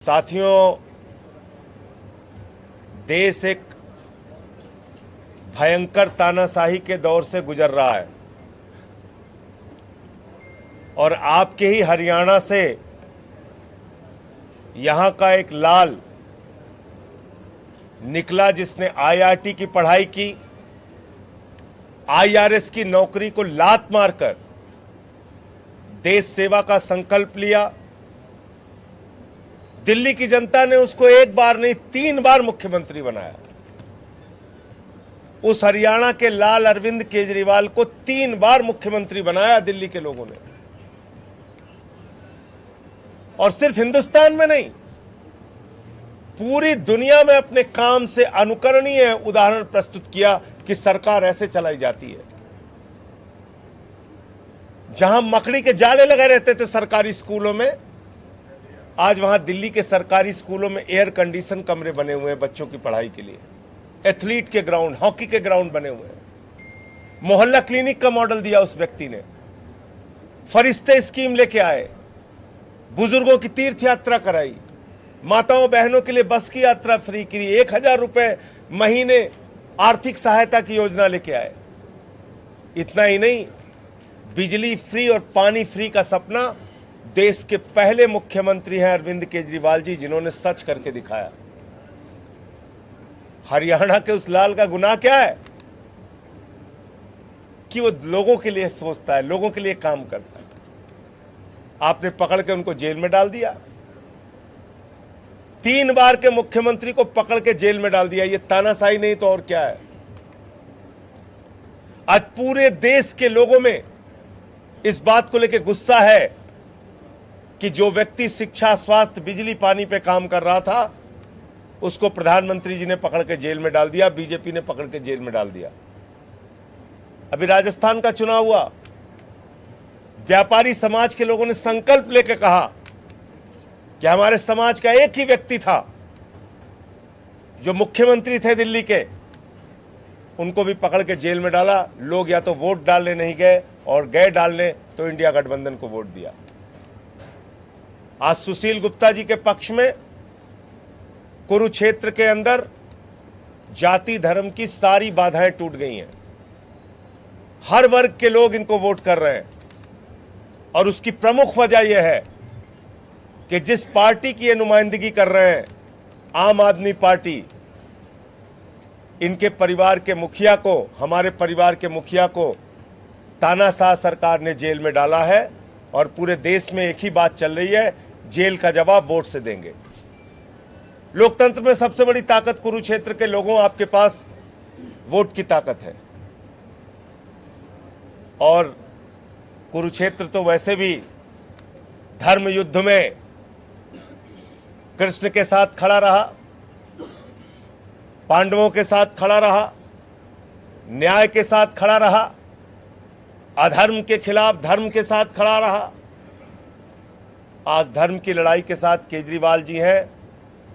साथियों, देश एक भयंकर तानाशाही के दौर से गुजर रहा है और आपके ही हरियाणा से यहां का एक लाल निकला जिसने आईआईटी की पढ़ाई की, आईआरएस की नौकरी को लात मारकर देश सेवा का संकल्प लिया। दिल्ली की जनता ने उसको एक बार नहीं 3 बार मुख्यमंत्री बनाया। उस हरियाणा के लाल अरविंद केजरीवाल को 3 बार मुख्यमंत्री बनाया दिल्ली के लोगों ने। और सिर्फ हिंदुस्तान में नहीं, पूरी दुनिया में अपने काम से अनुकरणीय उदाहरण प्रस्तुत किया कि सरकार ऐसे चलाई जाती है। जहां मकड़ी के जाले लगे रहते थे सरकारी स्कूलों में, आज वहां दिल्ली के सरकारी स्कूलों में एयर कंडीशन कमरे बने हुए हैं बच्चों की पढ़ाई के लिए। एथलीट के ग्राउंड, हॉकी के ग्राउंड बने हुए हैं। मोहल्ला क्लिनिक का मॉडल दिया उस व्यक्ति ने। फरिश्ते स्कीम लेके आए, बुजुर्गों की तीर्थ यात्रा कराई, माताओं बहनों के लिए बस की यात्रा फ्री की, 1000 रुपए महीने आर्थिक सहायता की योजना लेके आए। इतना ही नहीं, बिजली फ्री और पानी फ्री का सपना देश के पहले मुख्यमंत्री हैं अरविंद केजरीवाल जी, जिन्होंने सच करके दिखाया। हरियाणा के उस लाल का गुनाह क्या है कि वो लोगों के लिए सोचता है, लोगों के लिए काम करता है। आपने पकड़ के उनको जेल में डाल दिया। 3 बार के मुख्यमंत्री को पकड़ के जेल में डाल दिया। ये तानाशाही नहीं तो और क्या है। आज पूरे देश के लोगों में इस बात को लेकर गुस्सा है कि जो व्यक्ति शिक्षा, स्वास्थ्य, बिजली, पानी पे काम कर रहा था, उसको प्रधानमंत्री जी ने पकड़ के जेल में डाल दिया, बीजेपी ने पकड़ के जेल में डाल दिया। अभी राजस्थान का चुनाव हुआ, व्यापारी समाज के लोगों ने संकल्प लेकर कहा कि हमारे समाज का एक ही व्यक्ति था जो मुख्यमंत्री थे दिल्ली के, उनको भी पकड़ के जेल में डाला। लोग या तो वोट डालने नहीं गए और गए डालने तो इंडिया गठबंधन को वोट दिया। आज सुशील गुप्ता जी के पक्ष में कुरुक्षेत्र के अंदर जाति धर्म की सारी बाधाएं टूट गई हैं। हर वर्ग के लोग इनको वोट कर रहे हैं और उसकी प्रमुख वजह यह है कि जिस पार्टी की ये नुमाइंदगी कर रहे हैं, आम आदमी पार्टी, इनके परिवार के मुखिया को, हमारे परिवार के मुखिया को तानाशाह सरकार ने जेल में डाला है। और पूरे देश में एक ही बात चल रही है, जेल का जवाब वोट से देंगे। लोकतंत्र में सबसे बड़ी ताकत कुरुक्षेत्र के लोगों, आपके पास वोट की ताकत है। और कुरुक्षेत्र तो वैसे भी धर्म युद्ध में कृष्ण के साथ खड़ा रहा, पांडवों के साथ खड़ा रहा, न्याय के साथ खड़ा रहा, अधर्म के खिलाफ धर्म के साथ खड़ा रहा। आज धर्म की लड़ाई के साथ केजरीवाल जी हैं,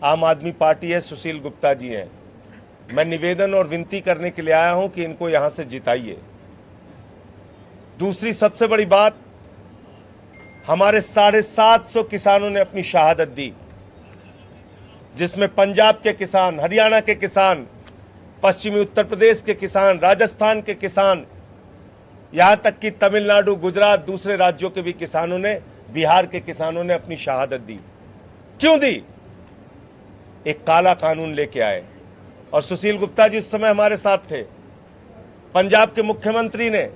आम आदमी पार्टी है, सुशील गुप्ता जी हैं। मैं निवेदन और विनती करने के लिए आया हूं कि इनको यहां से जिताइए। दूसरी सबसे बड़ी बात, हमारे 750 किसानों ने अपनी शहादत दी, जिसमें पंजाब के किसान, हरियाणा के किसान, पश्चिमी उत्तर प्रदेश के किसान, राजस्थान के किसान, यहां तक कि तमिलनाडु, गुजरात, दूसरे राज्यों के भी किसानों ने, बिहार के किसानों ने अपनी शहादत दी। क्यों दी? एक काला कानून लेके आए। और सुशील गुप्ता जी उस समय हमारे साथ थे। पंजाब के मुख्यमंत्री ने,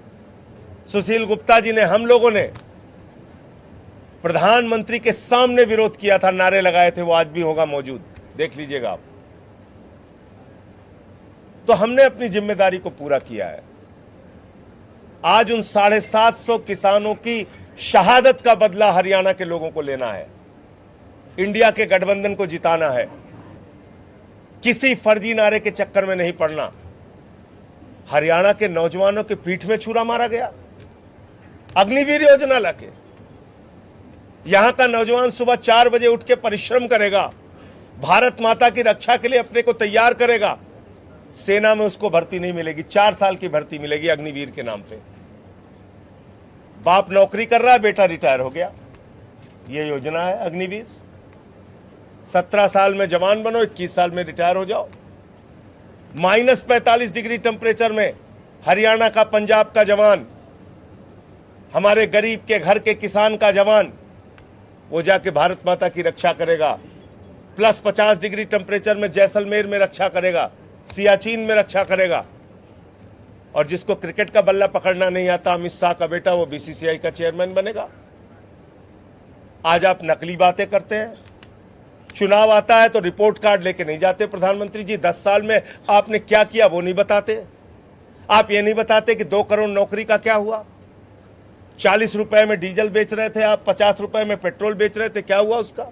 सुशील गुप्ता जी ने, हम लोगों ने प्रधानमंत्री के सामने विरोध किया था, नारे लगाए थे। वो आज भी होगा मौजूद, देख लीजिएगा आप। तो हमने अपनी जिम्मेदारी को पूरा किया है। आज उन 750 किसानों की शहादत का बदला हरियाणा के लोगों को लेना है। इंडिया के गठबंधन को जिताना है। किसी फर्जी नारे के चक्कर में नहीं पड़ना। हरियाणा के नौजवानों के पीठ में छुरा मारा गया, अग्निवीर योजना लाके। यहां का नौजवान सुबह 4 बजे उठ के परिश्रम करेगा, भारत माता की रक्षा के लिए अपने को तैयार करेगा। सेना में उसको भर्ती नहीं मिलेगी, 4 साल की भर्ती मिलेगी अग्निवीर के नाम पे। बाप नौकरी कर रहा है, बेटा रिटायर हो गया। ये योजना है अग्निवीर। 17 साल में जवान बनो, 21 साल में रिटायर हो जाओ। -45 डिग्री टेम्परेचर में हरियाणा का, पंजाब का जवान, हमारे गरीब के घर के किसान का जवान, वो जाके भारत माता की रक्षा करेगा। +50 डिग्री टेम्परेचर में जैसलमेर में रक्षा करेगा, सियाचिन में रक्षा करेगा। और जिसको क्रिकेट का बल्ला पकड़ना नहीं आता, अमित शाह का बेटा, वो बीसीसीआई का चेयरमैन बनेगा। आज आप नकली बातें करते हैं। चुनाव आता है तो रिपोर्ट कार्ड लेके नहीं जाते प्रधानमंत्री जी। 10 साल में आपने क्या किया वो नहीं बताते। आप ये नहीं बताते कि 2 करोड़ नौकरी का क्या हुआ। 40 रुपए में डीजल बेच रहे थे आप, 50 रुपए में पेट्रोल बेच रहे थे, क्या हुआ उसका।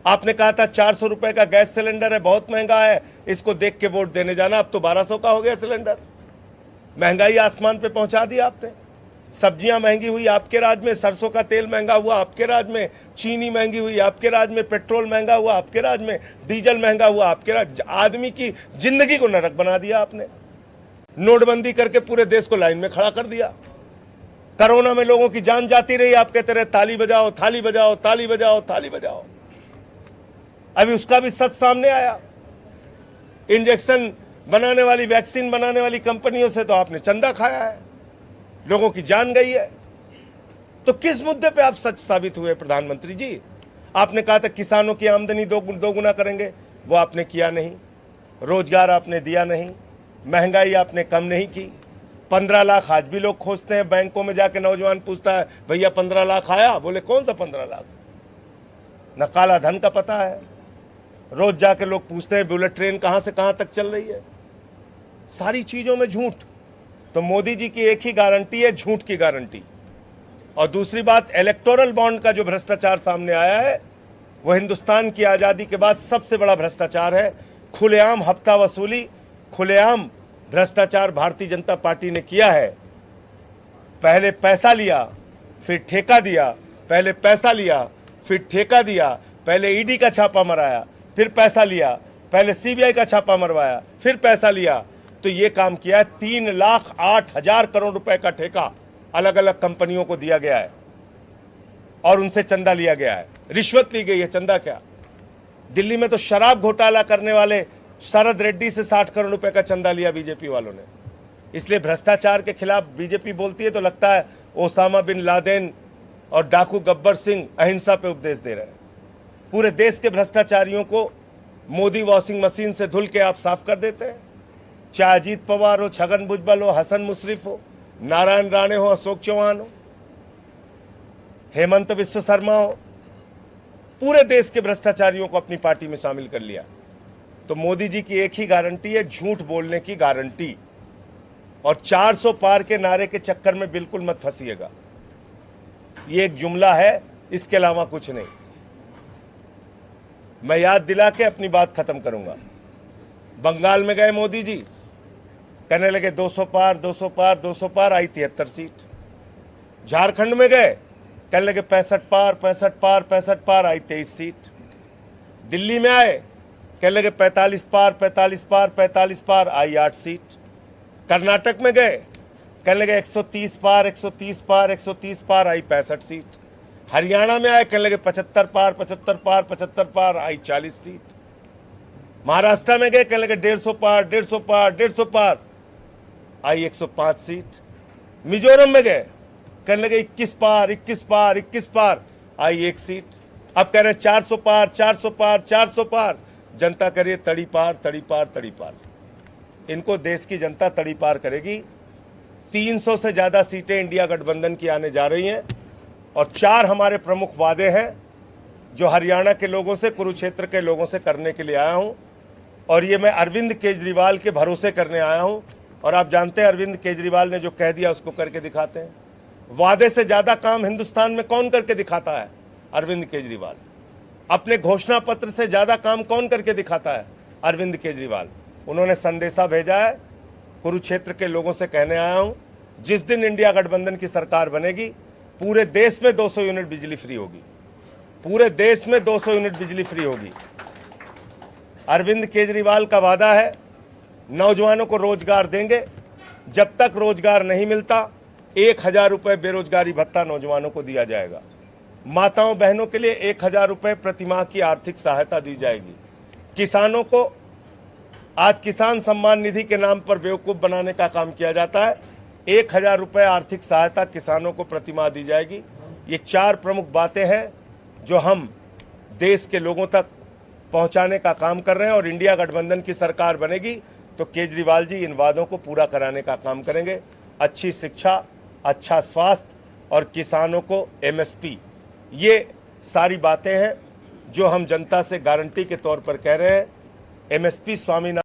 आपने कहा था 400 रुपए का गैस सिलेंडर है, बहुत महंगा है, इसको देख के वोट देने जाना। अब तो 1200 का हो गया सिलेंडर। महंगाई आसमान पे पहुंचा दी आपने। सब्जियां महंगी हुई आपके राज में, सरसों का तेल महंगा हुआ आपके राज में, चीनी महंगी हुई आपके राज में, पेट्रोल महंगा हुआ आपके राज में, डीजल महंगा हुआ आपके राज। आदमी की जिंदगी को नरक बना दिया आपने। नोटबंदी करके पूरे देश को लाइन में खड़ा कर दिया। कोरोना में लोगों की जान जाती रही, आप कहते रहे ताली बजाओ, थाली बजाओ, ताली बजाओ, थाली बजाओ। अभी उसका भी सच सामने आया। इंजेक्शन बनाने वाली, वैक्सीन बनाने वाली कंपनियों से तो आपने चंदा खाया है, लोगों की जान गई है। तो किस मुद्दे पे आप सच साबित हुए प्रधानमंत्री जी। आपने कहा था किसानों की आमदनी दोगुना करेंगे, वो आपने किया नहीं। रोजगार आपने दिया नहीं, महंगाई आपने कम नहीं की। 15 लाख आज भी लोग खोजते हैं बैंकों में जाके। नौजवान पूछता है भैया 15 लाख आया, बोले कौन सा 15 लाख। न काला धन का पता है। रोज जाके लोग पूछते हैं बुलेट ट्रेन कहां से कहां तक चल रही है। सारी चीजों में झूठ। तो मोदी जी की एक ही गारंटी है, झूठ की गारंटी। और दूसरी बात, इलेक्टोरल बॉन्ड का जो भ्रष्टाचार सामने आया है, वो हिंदुस्तान की आजादी के बाद सबसे बड़ा भ्रष्टाचार है। खुलेआम हफ्ता वसूली, खुलेआम भ्रष्टाचार भारतीय जनता पार्टी ने किया है। पहले पैसा लिया, फिर ठेका दिया, पहले पैसा लिया, फिर ठेका दिया, पहले ईडी का छापा मराया, फिर पैसा लिया, पहले सीबीआई का छापा मरवाया, फिर पैसा लिया। तो ये काम किया है। 3,08,000 करोड़ रुपए का ठेका अलग अलग कंपनियों को दिया गया है और उनसे चंदा लिया गया है। रिश्वत ली गई है, चंदा क्या। दिल्ली में तो शराब घोटाला करने वाले शरद रेड्डी से 60 करोड़ रुपए का चंदा लिया बीजेपी वालों ने। इसलिए भ्रष्टाचार के खिलाफ बीजेपी बोलती है तो लगता है ओसामा बिन लादेन और डाकू गब्बर सिंह अहिंसा पे उपदेश दे रहे हैं। पूरे देश के भ्रष्टाचारियों को मोदी वॉशिंग मशीन से धुल के आप साफ कर देते हैं। चाहे अजीत पवार हो, छगन भुजबल हो, हसन मुशरिफ हो, नारायण राणे हो, अशोक चौहान हो, हेमंत विश्व शर्मा हो, पूरे देश के भ्रष्टाचारियों को अपनी पार्टी में शामिल कर लिया। तो मोदी जी की एक ही गारंटी है, झूठ बोलने की गारंटी। और 400 पार के नारे के चक्कर में बिल्कुल मत फंसिएगा। ये एक जुमला है, इसके अलावा कुछ नहीं। मैं याद दिला के अपनी बात खत्म करूंगा। बंगाल में गए मोदी जी, कहने लगे 200 पार, 200 पार, 200 पार, आई 73 सीट। झारखंड में गए, कहने लगे 65 पार, 65 पार, 65 पार, आई 23 सीट। दिल्ली में आए, कहने लगे 45 पार, 45 पार, 45 पार, आई 8 सीट। कर्नाटक में गए, कहने लगे 130 पार, 130 पार, 130 पार, आई 65 सीट। हरियाणा में आए, कहने लगे 75 पार, 75 पार, 75 पार, आई 40 सीट। महाराष्ट्र में गए, कहने लगे 150 पार, 150 पार, 150 पार, आई 105 सीट। मिजोरम में गए, कहने लगे 21 पार, 21 पार, 21 पार, आई 1 सीट। अब कह रहे 400 पार, 400 पार, 400 पार। जनता कह रही है तड़ी पार, तड़ी पार, तड़ी पार। इनको देश की जनता तड़ी पार करेगी। 300 से ज्यादा सीटें इंडिया गठबंधन की आने जा रही हैं और 4 हमारे प्रमुख वादे हैं जो हरियाणा के लोगों से, कुरुक्षेत्र के लोगों से करने के लिए आया हूं। और ये मैं अरविंद केजरीवाल के भरोसे करने आया हूं। और आप जानते हैं अरविंद केजरीवाल ने जो कह दिया उसको करके दिखाते हैं। वादे से ज्यादा काम हिंदुस्तान में कौन करके दिखाता है? अरविंद केजरीवाल। अपने घोषणा पत्र से ज्यादा काम कौन करके दिखाता है? अरविंद केजरीवाल। उन्होंने संदेशा भेजा है, कुरुक्षेत्र के लोगों से कहने आया हूं, जिस दिन इंडिया गठबंधन की सरकार बनेगी पूरे देश में 200 यूनिट बिजली फ्री होगी। पूरे देश में 200 यूनिट बिजली फ्री होगी। अरविंद केजरीवाल का वादा है, नौजवानों को रोजगार देंगे। जब तक रोजगार नहीं मिलता 1000 रुपये बेरोजगारी भत्ता नौजवानों को दिया जाएगा। माताओं बहनों के लिए 1,000 रुपये प्रतिमाह की आर्थिक सहायता दी जाएगी। किसानों को आज किसान सम्मान निधि के नाम पर बेवकूफ़ बनाने का काम किया जाता है। 1,000 रुपये आर्थिक सहायता किसानों को प्रतिमाह दी जाएगी। ये 4 प्रमुख बातें हैं जो हम देश के लोगों तक पहुंचाने का काम कर रहे हैं, और इंडिया गठबंधन की सरकार बनेगी तो केजरीवाल जी इन वादों को पूरा कराने का काम करेंगे। अच्छी शिक्षा, अच्छा स्वास्थ्य और किसानों को एमएसपी, ये सारी बातें हैं जो हम जनता से गारंटी के तौर पर कह रहे हैं। एमएसपी स्वामीनाथन